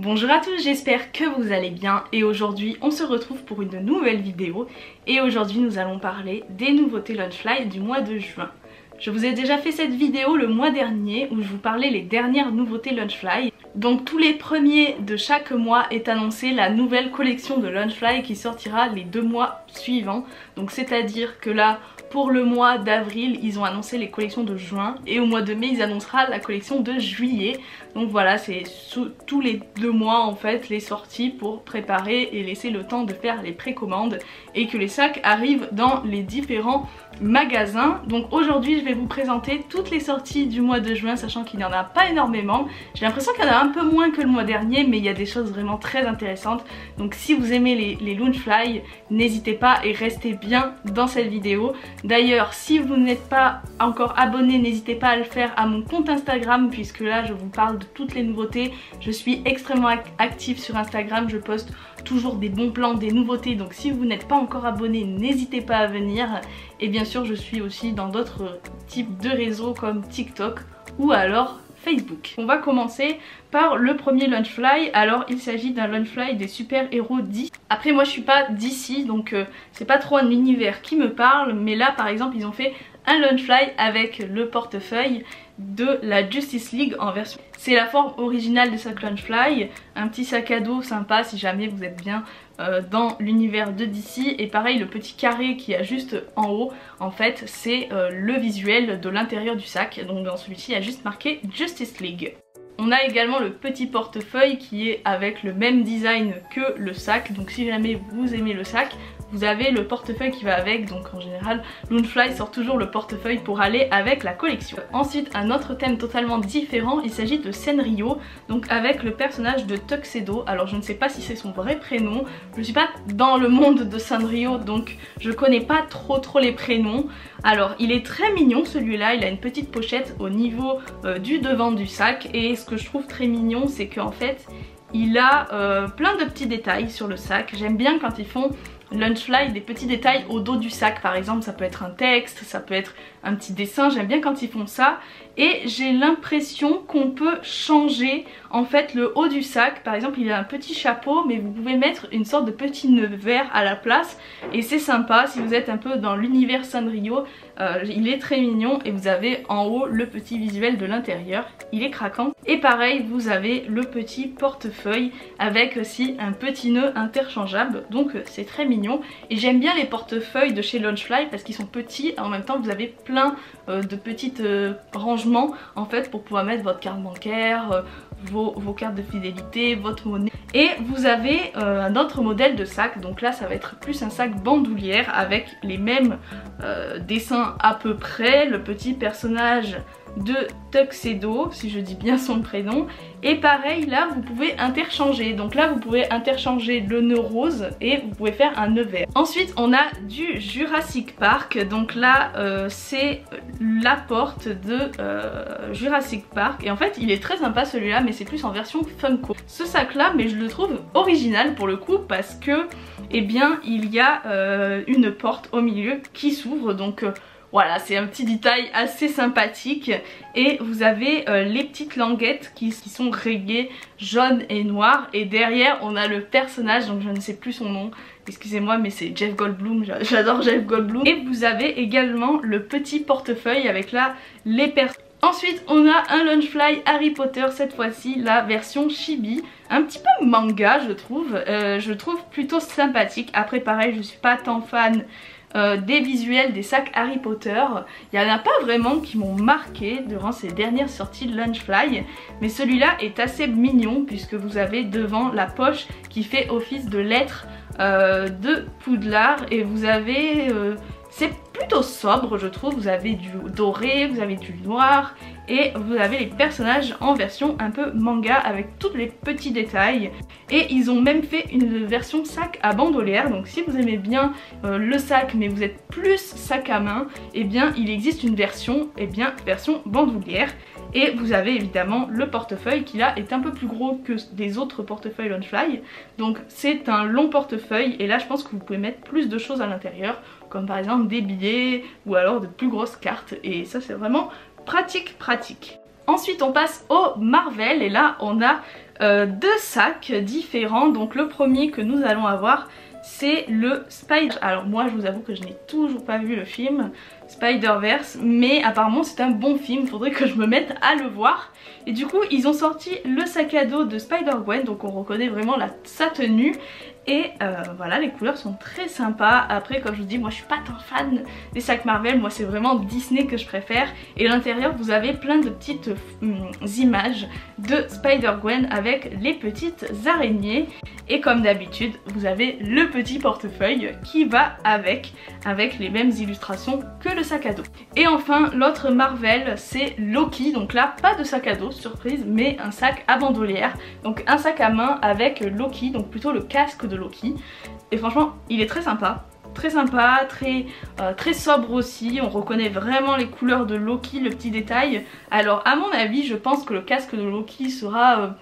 Bonjour à tous, j'espère que vous allez bien et aujourd'hui on se retrouve pour une nouvelle vidéo et aujourd'hui nous allons parler des nouveautés Launchfly du mois de juin. Je vous ai déjà fait cette vidéo le mois dernier où je vous parlais les dernières nouveautés Launchfly. Donc tous les premiers de chaque mois est annoncée la nouvelle collection de Launchfly qui sortira les 2 mois suivants. Donc c'est à dire que là pour le mois d'avril ils ont annoncé les collections de juin et au mois de mai ils annoncera la collection de juillet. Donc voilà, c'est tous les 2 mois en fait les sorties pour préparer et laisser le temps de faire les précommandes et que les sacs arrivent dans les différents magasins. Donc aujourd'hui je vais vous présenter toutes les sorties du mois de juin, sachant qu'il n'y en a pas énormément. J'ai l'impression qu'il y en a un peu moins que le mois dernier, mais il y a des choses vraiment très intéressantes. Donc si vous aimez les Launchfly, n'hésitez pas et restez bien dans cette vidéo. D'ailleurs si vous n'êtes pas encore abonné, n'hésitez pas à le faire à mon compte Instagram, puisque là je vous parle de toutes les nouveautés. Je suis extrêmement active sur Instagram, je poste toujours des bons plans, des nouveautés. Donc si vous n'êtes pas encore abonné, n'hésitez pas à venir. Et bien sûr je suis aussi dans d'autres types de réseaux comme TikTok ou alors Facebook. On va commencer par le premier Launchfly. Alors il s'agit d'un Launchfly des super-héros DC. Après moi je suis pas DC, donc c'est pas trop un univers qui me parle, mais là par exemple ils ont fait un Launchfly avec le portefeuille de la Justice League en version. C'est la forme originale de sac Launchfly, un petit sac à dos sympa si jamais vous êtes bien dans l'univers de DC. Et pareil, le petit carré qui a juste en haut, en fait c'est le visuel de l'intérieur du sac. Donc dans celui-ci il y a juste marqué Justice League. On a également le petit portefeuille qui est avec le même design que le sac. Donc si jamais vous aimez le sac, vous avez le portefeuille qui va avec. Donc en général Launchfly sort toujours le portefeuille pour aller avec la collection. Ensuite un autre thème totalement différent, il s'agit de Sanrio, donc avec le personnage de Tuxedo. Alors je ne sais pas si c'est son vrai prénom, je ne suis pas dans le monde de Sanrio donc je connais pas trop les prénoms. Alors il est très mignon celui-là, il a une petite pochette au niveau du devant du sac, et ce que je trouve très mignon c'est qu'en fait il a plein de petits détails sur le sac. J'aime bien quand ils font Launchfly des petits détails au dos du sac, par exemple ça peut être un texte, ça peut être un petit dessin, j'aime bien quand ils font ça. Et j'ai l'impression qu'on peut changer en fait le haut du sac. Par exemple il a un petit chapeau mais vous pouvez mettre une sorte de petit nœud vert à la place et c'est sympa si vous êtes un peu dans l'univers Sanrio. Il est très mignon et vous avez en haut le petit visuel de l'intérieur, il est craquant. Et pareil vous avez le petit portefeuille avec aussi un petit nœud interchangeable, donc c'est très mignon. Et j'aime bien les portefeuilles de chez Launchfly parce qu'ils sont petits, en même temps vous avez plein de petites rangements en fait pour pouvoir mettre votre carte bancaire, vos cartes de fidélité, votre monnaie. Et vous avez un autre modèle de sac, donc là ça va être plus un sac bandoulière avec les mêmes dessins à peu près, le petit personnage de Tuxedo si je dis bien son prénom. Et pareil là vous pouvez interchanger, donc là vous pouvez interchanger le nœud rose et vous pouvez faire un nœud vert. Ensuite on a du Jurassic Park, donc là c'est la porte de Jurassic Park et en fait il est très sympa celui-là, mais c'est plus en version Funko. Ce sac là, mais je le trouve original pour le coup parce que eh bien il y a une porte au milieu qui s'ouvre, donc voilà, c'est un petit détail assez sympathique. Et vous avez les petites languettes qui sont rayées jaune et noir. Et derrière on a le personnage, donc je ne sais plus son nom, excusez-moi mais c'est Jeff Goldblum, j'adore Jeff Goldblum. Et vous avez également le petit portefeuille avec là les personnages. Ensuite on a un Launchfly Harry Potter, cette fois-ci la version chibi, un petit peu manga je trouve plutôt sympathique. Après pareil je suis pas tant fan des visuels des sacs Harry Potter, il n'y en a pas vraiment qui m'ont marqué durant ces dernières sorties de Launchfly, mais celui-là est assez mignon puisque vous avez devant la poche qui fait office de lettre de Poudlard et vous avez c'est plutôt sobre je trouve, vous avez du doré, vous avez du noir et vous avez les personnages en version un peu manga avec tous les petits détails. Et ils ont même fait une version sac à bandoulière, donc si vous aimez bien le sac mais vous êtes plus sac à main, et eh bien il existe une version, version bandoulière. Et vous avez évidemment le portefeuille qui là est un peu plus gros que des autres portefeuilles Launchfly. Donc c'est un long portefeuille et là je pense que vous pouvez mettre plus de choses à l'intérieur, comme par exemple des billets ou alors de plus grosses cartes, et ça c'est vraiment pratique. Ensuite on passe au Marvel et là on a deux sacs différents. Donc le premier que nous allons avoir c'est le Spider... Alors moi je vous avoue que je n'ai toujours pas vu le film Spider-Verse, mais apparemment c'est un bon film, faudrait que je me mette à le voir. Et du coup ils ont sorti le sac à dos de Spider-Gwen, donc on reconnaît vraiment sa tenue. Et voilà, les couleurs sont très sympas. Après comme je vous dis, moi je suis pas tant fan des sacs Marvel, moi c'est vraiment Disney que je préfère. Et à l'intérieur vous avez plein de petites images de Spider-Gwen avec les petites araignées. Et comme d'habitude vous avez le petit portefeuille qui va avec les mêmes illustrations que le sac à dos. Et enfin l'autre Marvel c'est Loki, donc là pas de sac à dos, surprise, mais un sac à bandoulière. Donc un sac à main avec Loki, donc plutôt le casque de Loki. Et franchement il est très sympa. Très sympa, très sobre aussi, on reconnaît vraiment les couleurs de Loki, le petit détail. Alors à mon avis je pense que le casque de Loki sera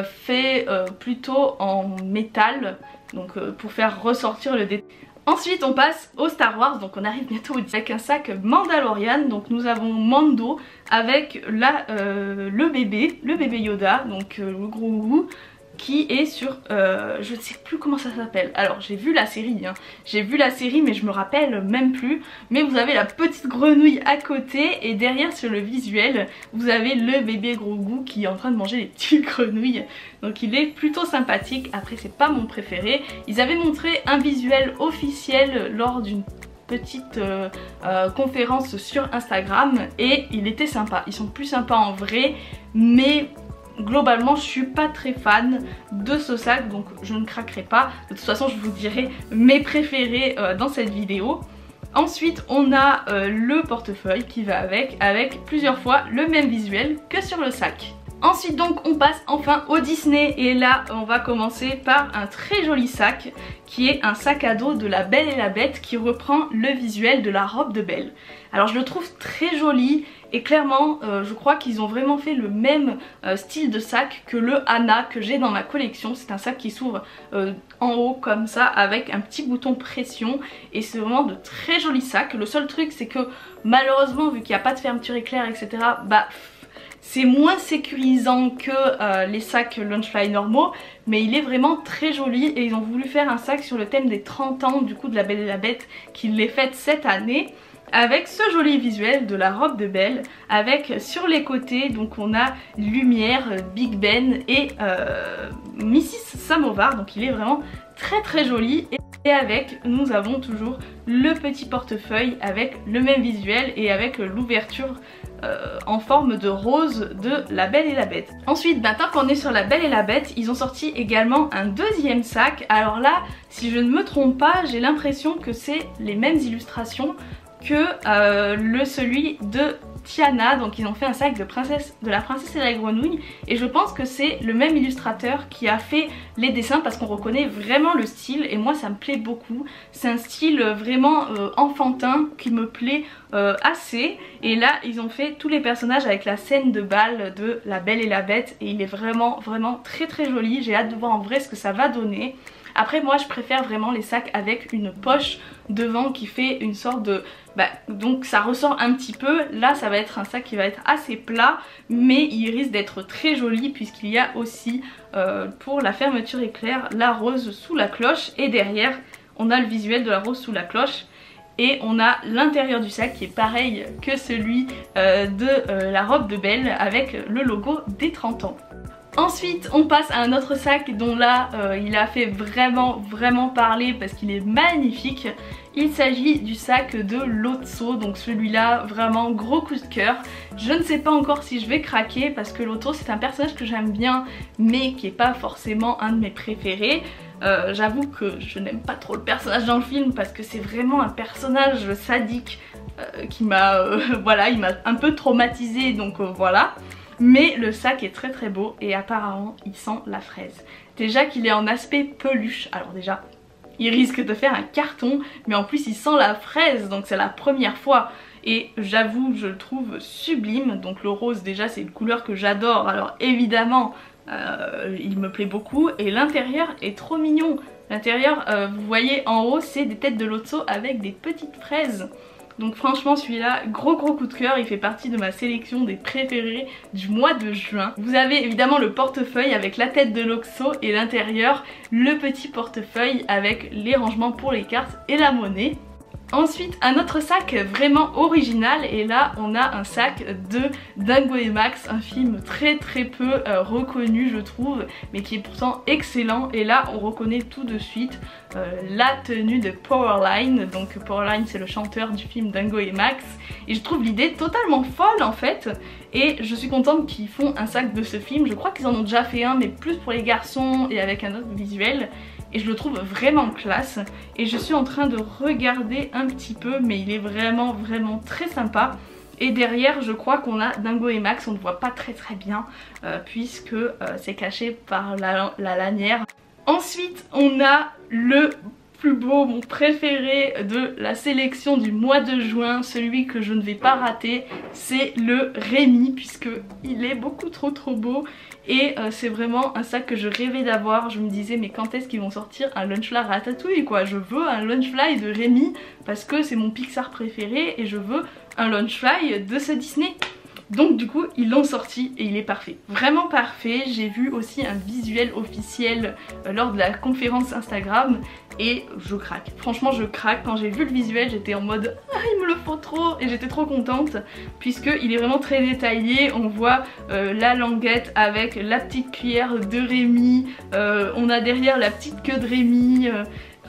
fait plutôt en métal, donc pour faire ressortir le détail. Ensuite on passe au Star Wars, donc on arrive bientôt avec un sac Mandalorian. Donc nous avons Mando avec le bébé Yoda, donc le gros goût, qui est sur, je ne sais plus comment ça s'appelle. Alors j'ai vu la série, hein. J'ai vu la série mais je me rappelle même plus. Mais vous avez la petite grenouille à côté et derrière sur le visuel vous avez le bébé gros goût qui est en train de manger les petites grenouilles. Donc il est plutôt sympathique. Après c'est pas mon préféré. Ils avaient montré un visuel officiel lors d'une petite conférence sur Instagram et il était sympa. Ils sont plus sympas en vrai, mais globalement je suis pas très fan de ce sac, donc je ne craquerai pas. De toute façon je vous dirai mes préférés dans cette vidéo. Ensuite on a le portefeuille qui va avec plusieurs fois le même visuel que sur le sac. Ensuite donc on passe enfin au Disney et là on va commencer par un très joli sac qui est un sac à dos de La Belle et la Bête qui reprend le visuel de la robe de Belle. Alors je le trouve très joli et clairement je crois qu'ils ont vraiment fait le même style de sac que le Anna que j'ai dans ma collection. C'est un sac qui s'ouvre en haut comme ça avec un petit bouton pression et c'est vraiment de très jolis sacs. Le seul truc c'est que malheureusement vu qu'il n'y a pas de fermeture éclair etc, bah c'est moins sécurisant que les sacs Launchfly normaux, mais il est vraiment très joli et ils ont voulu faire un sac sur le thème des 30 ans du coup de La Belle et la Bête qui les fête cette année, avec ce joli visuel de la robe de Belle, avec sur les côtés donc on a Lumière, Big Ben et Mrs Samovar, donc il est vraiment très joli. Et avec nous avons toujours le petit portefeuille avec le même visuel et avec l'ouverture en forme de rose de La Belle et la Bête. Ensuite tant qu'on est sur La Belle et la Bête, ils ont sorti également un deuxième sac. Alors là si je ne me trompe pas j'ai l'impression que c'est les mêmes illustrations que celui de Tiana, donc ils ont fait un sac de la princesse et la grenouille et je pense que c'est le même illustrateur qui a fait les dessins parce qu'on reconnaît vraiment le style et moi ça me plaît beaucoup. C'est un style vraiment enfantin qui me plaît assez, et là ils ont fait tous les personnages avec la scène de bal de La Belle et la Bête et il est vraiment très joli. J'ai hâte de voir en vrai ce que ça va donner. Après moi je préfère vraiment les sacs avec une poche devant qui fait une sorte de... donc ça ressort un petit peu. Là ça va être un sac qui va être assez plat mais il risque d'être très joli puisqu'il y a aussi pour la fermeture éclair la rose sous la cloche et derrière on a le visuel de la rose sous la cloche. Et on a l'intérieur du sac qui est pareil que celui de la robe de Belle avec le logo des 30 ans. Ensuite on passe à un autre sac dont là il a fait vraiment parler parce qu'il est magnifique. Il s'agit du sac de Lotso, donc celui-là vraiment gros coup de cœur. Je ne sais pas encore si je vais craquer parce que Lotso c'est un personnage que j'aime bien mais qui n'est pas forcément un de mes préférés. J'avoue que je n'aime pas trop le personnage dans le film parce que c'est vraiment un personnage sadique qui m'a voilà, il m'a un peu traumatisée, donc voilà. Mais le sac est très beau et apparemment il sent la fraise. Déjà qu'il est en aspect peluche, alors déjà il risque de faire un carton, mais en plus il sent la fraise, donc c'est la première fois. Et j'avoue je le trouve sublime. Donc le rose déjà c'est une couleur que j'adore, alors évidemment il me plaît beaucoup. Et l'intérieur est trop mignon. L'intérieur vous voyez en haut c'est des têtes de Lotso avec des petites fraises. Donc franchement celui-là, gros coup de cœur, il fait partie de ma sélection des préférés du mois de juin. Vous avez évidemment le portefeuille avec la tête de l'Oxo et l'intérieur, le petit portefeuille avec les rangements pour les cartes et la monnaie. Ensuite un autre sac vraiment original, et là on a un sac de Dingo et Max, un film très peu reconnu je trouve, mais qui est pourtant excellent. Et là on reconnaît tout de suite la tenue de Powerline. Donc Powerline c'est le chanteur du film Dingo et Max, et je trouve l'idée totalement folle en fait, et je suis contente qu'ils font un sac de ce film. Je crois qu'ils en ont déjà fait un, mais plus pour les garçons et avec un autre visuel. Et je le trouve vraiment classe, et je suis en train de regarder un petit peu, mais il est vraiment très sympa. Et derrière je crois qu'on a Dingo et Max, on ne voit pas très bien puisque c'est caché par la lanière. Ensuite on a le plus beau, mon préféré de la sélection du mois de juin, celui que je ne vais pas rater, c'est le Rémi, puisque il est beaucoup trop beau. Et c'est vraiment un sac que je rêvais d'avoir. Je me disais mais quand est-ce qu'ils vont sortir un Lunchfly Ratatouille quoi. Je veux un Lunchfly de Rémi parce que c'est mon Pixar préféré, et je veux un Lunchfly de ce Disney. Donc du coup ils l'ont sorti et il est parfait, vraiment parfait. J'ai vu aussi un visuel officiel lors de la conférence Instagram et je craque, franchement je craque. Quand j'ai vu le visuel j'étais en mode ah il me le faut trop, et j'étais trop contente puisque il est vraiment très détaillé. On voit la languette avec la petite cuillère de Rémi, on a derrière la petite queue de Rémi.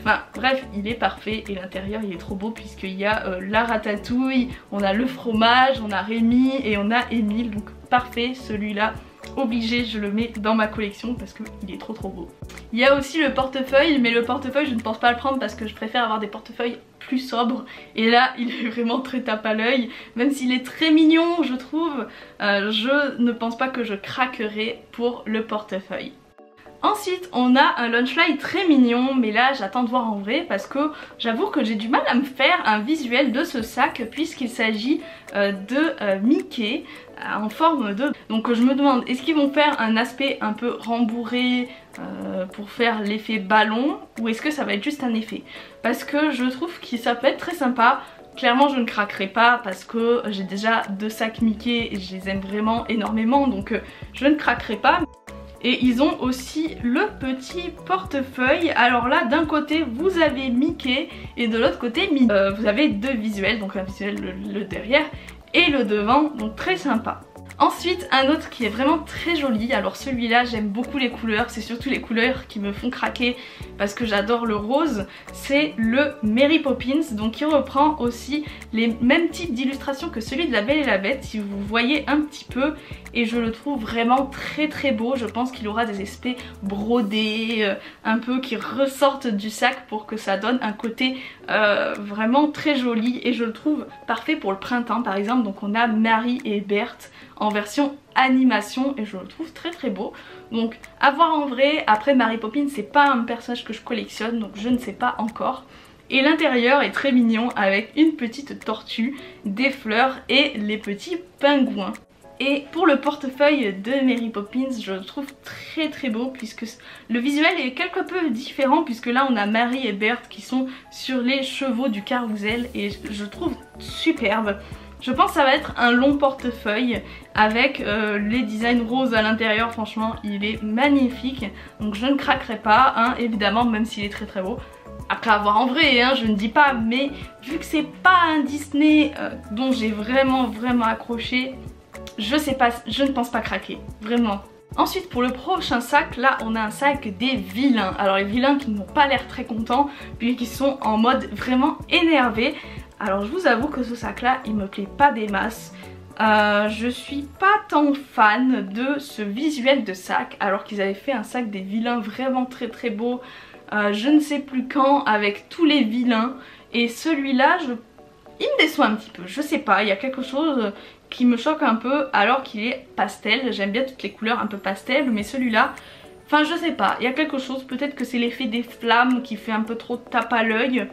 Enfin bref, il est parfait, et l'intérieur il est trop beau puisqu'il y a la ratatouille, on a le fromage, on a Rémi et on a Émile. Donc parfait, celui-là obligé, je le mets dans ma collection parce qu'il est trop beau. Il y a aussi le portefeuille, mais le portefeuille je ne pense pas le prendre parce que je préfère avoir des portefeuilles plus sobres, et là il est vraiment très tape à l'œil. Même s'il est très mignon je trouve, je ne pense pas que je craquerai pour le portefeuille. Ensuite on a un Lunchfly très mignon, mais là j'attends de voir en vrai parce que j'avoue que j'ai du mal à me faire un visuel de ce sac puisqu'il s'agit de Mickey en forme de... Donc je me demande, est-ce qu'ils vont faire un aspect un peu rembourré pour faire l'effet ballon, ou est-ce que ça va être juste un effet? Parce que je trouve que ça peut être très sympa. Clairement je ne craquerai pas parce que j'ai déjà 2 sacs Mickey et je les aime vraiment énormément, donc je ne craquerai pas. Et ils ont aussi le petit portefeuille. Alors là d'un côté vous avez Mickey et de l'autre côté Minnie. Vous avez 2 visuels, donc un visuel le derrière et le devant, donc très sympa. Ensuite un autre qui est vraiment très joli, alors celui-là j'aime beaucoup les couleurs, c'est surtout les couleurs qui me font craquer parce que j'adore le rose, c'est le Mary Poppins, donc il reprend aussi les mêmes types d'illustrations que celui de la Belle et la Bête si vous voyez un petit peu, et je le trouve vraiment très beau. Je pense qu'il aura des aspects brodés un peu qui ressortent du sac pour que ça donne un côté vraiment très joli, et je le trouve parfait pour le printemps par exemple. Donc on a Marie et Berthe en version animation et je le trouve très beau. Donc à voir en vrai. Après Mary Poppins c'est pas un personnage que je collectionne, donc je ne sais pas encore. Et l'intérieur est très mignon avec une petite tortue, des fleurs et les petits pingouins. Et pour le portefeuille de Mary Poppins, je le trouve très beau puisque le visuel est quelque peu différent, puisque là on a Marie et Berthe qui sont sur les chevaux du carrousel et je le trouve superbe. Je pense que ça va être un long portefeuille avec les designs roses à l'intérieur. Franchement il est magnifique, donc je ne craquerai pas hein, évidemment, même s'il est très beau. Après à voir en vrai hein, je ne dis pas, mais vu que c'est pas un Disney dont j'ai vraiment accroché, je sais pas, je ne pense pas craquer, vraiment. Ensuite pour le prochain sac, là on a un sac des vilains. Alors les vilains qui n'ont pas l'air très contents puisqu'ils sont en mode vraiment énervés. Alors je vous avoue que ce sac là il me plaît pas des masses. Je suis pas tant fan de ce visuel de sac, alors qu'ils avaient fait un sac des vilains vraiment très beau je ne sais plus quand, avec tous les vilains, et celui-là il me déçoit un petit peu, je sais pas, il y a quelque chose qui me choque un peu alors qu'il est pastel. J'aime bien toutes les couleurs un peu pastel, mais celui-là, enfin je sais pas, il y a quelque chose, peut-être que c'est l'effet des flammes qui fait un peu trop tape à l'œil.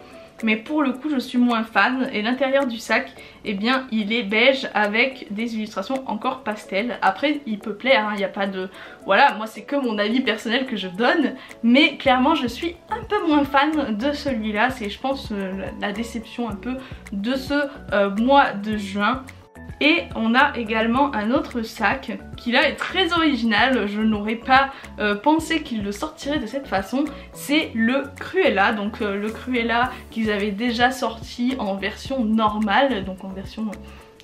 mais pour le coup je suis moins fan. Et l'intérieur du sac, eh bien il est beige avec des illustrations encore pastel. Après il peut plaire, il n'y a pas de... Voilà, moi c'est que mon avis personnel que je donne, mais clairement je suis un peu moins fan de celui-là. C'est je pense la déception un peu de ce mois de juin. Et on a également un autre sac qui là est très original, je n'aurais pas pensé qu'il le sortirait de cette façon. C'est le Cruella, donc le Cruella qu'ils avaient déjà sorti en version normale, donc en version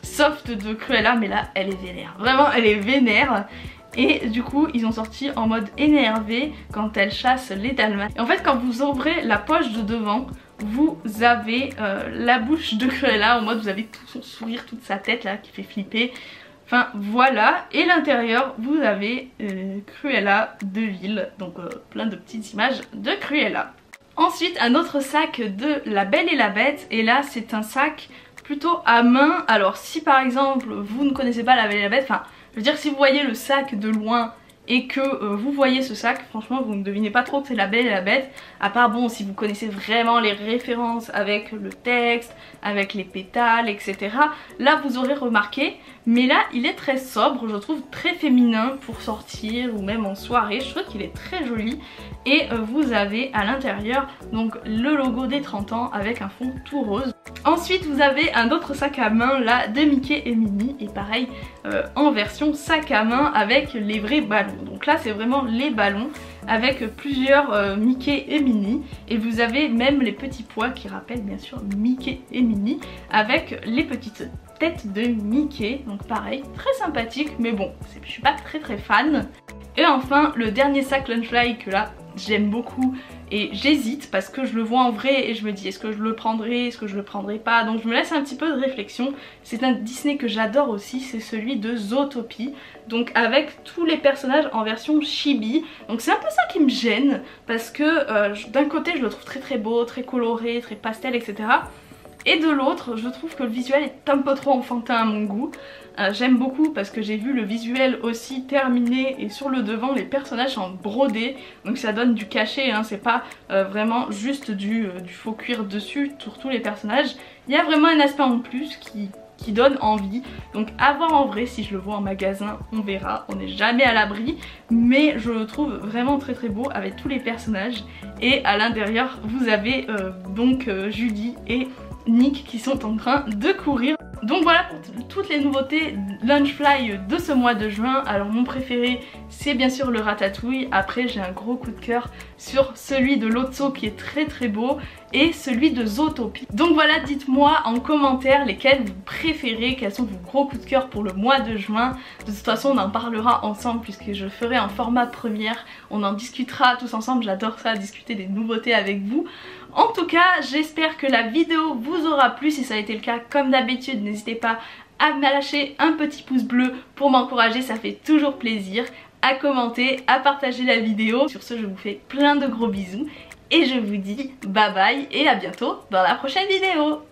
soft de Cruella, mais là elle est vénère, vraiment elle est vénère. Et du coup ils ont sorti en mode énervé quand elle chasse les dalmates. Et en fait quand vous ouvrez la poche de devant, vous avez la bouche de Cruella en mode vous avez tout son sourire, toute sa tête là qui fait flipper. Enfin voilà, et l'intérieur vous avez Cruella de ville, donc plein de petites images de Cruella. Ensuite un autre sac de La Belle et la Bête, et là c'est un sac plutôt à main. Alors si par exemple vous ne connaissez pas La Belle et la Bête, enfin je veux dire si vous voyez le sac de loin et que vous voyez ce sac, franchement vous ne devinez pas trop que c'est La Belle et la Bête, à part bon si vous connaissez vraiment les références avec le texte, avec les pétales, etc. Là vous aurez remarqué, mais là il est très sobre, je trouve très féminin pour sortir ou même en soirée, je trouve qu'il est très joli. Et vous avez à l'intérieur donc le logo des 30 ans avec un fond tout rose. Ensuite vous avez un autre sac à main là de Mickey et Minnie, et pareil en version sac à main avec les vrais ballons. Donc là c'est vraiment les ballons avec plusieurs Mickey et Minnie, et vous avez même les petits pois qui rappellent bien sûr Mickey et Minnie avec les petites têtes de Mickey, donc pareil très sympathique, mais bon je suis pas très fan. Et enfin le dernier sac Lunchfly que là j'aime beaucoup et j'hésite parce que je le vois en vrai et je me dis est-ce que je le prendrai, est-ce que je le prendrai pas, donc je me laisse un petit peu de réflexion. C'est un Disney que j'adore aussi, c'est celui de Zootopie, donc avec tous les personnages en version chibi. Donc c'est un peu ça qui me gêne parce que d'un côté je le trouve très beau, très coloré, très pastel, etc. Et de l'autre je trouve que le visuel est un peu trop enfantin à mon goût. J'aime beaucoup parce que j'ai vu le visuel aussi terminé et sur le devant les personnages sont brodés, donc ça donne du cachet, hein, c'est pas vraiment juste du faux cuir dessus sur tous les personnages. Il y a vraiment un aspect en plus qui donne envie, donc à voir en vrai. Si je le vois en magasin on verra, on n'est jamais à l'abri, mais je le trouve vraiment très beau avec tous les personnages. Et à l'intérieur vous avez donc Judy et Nick qui sont en train de courir. Donc voilà pour toutes les nouveautés Lunchfly de ce mois de juin. Alors mon préféré c'est bien sûr le Ratatouille, après j'ai un gros coup de cœur sur celui de Lotso qui est très beau, et celui de Zootopie. Donc voilà, dites-moi en commentaire lesquels vous préférez, quels sont vos gros coups de cœur pour le mois de juin. De toute façon on en parlera ensemble puisque je ferai un format première, on en discutera tous ensemble, j'adore ça, discuter des nouveautés avec vous. En tout cas j'espère que la vidéo vous aura plu. Si ça a été le cas, comme d'habitude n'hésitez pas à me lâcher un petit pouce bleu pour m'encourager, ça fait toujours plaisir, à commenter, à partager la vidéo. Sur ce je vous fais plein de gros bisous et je vous dis bye bye et à bientôt dans la prochaine vidéo.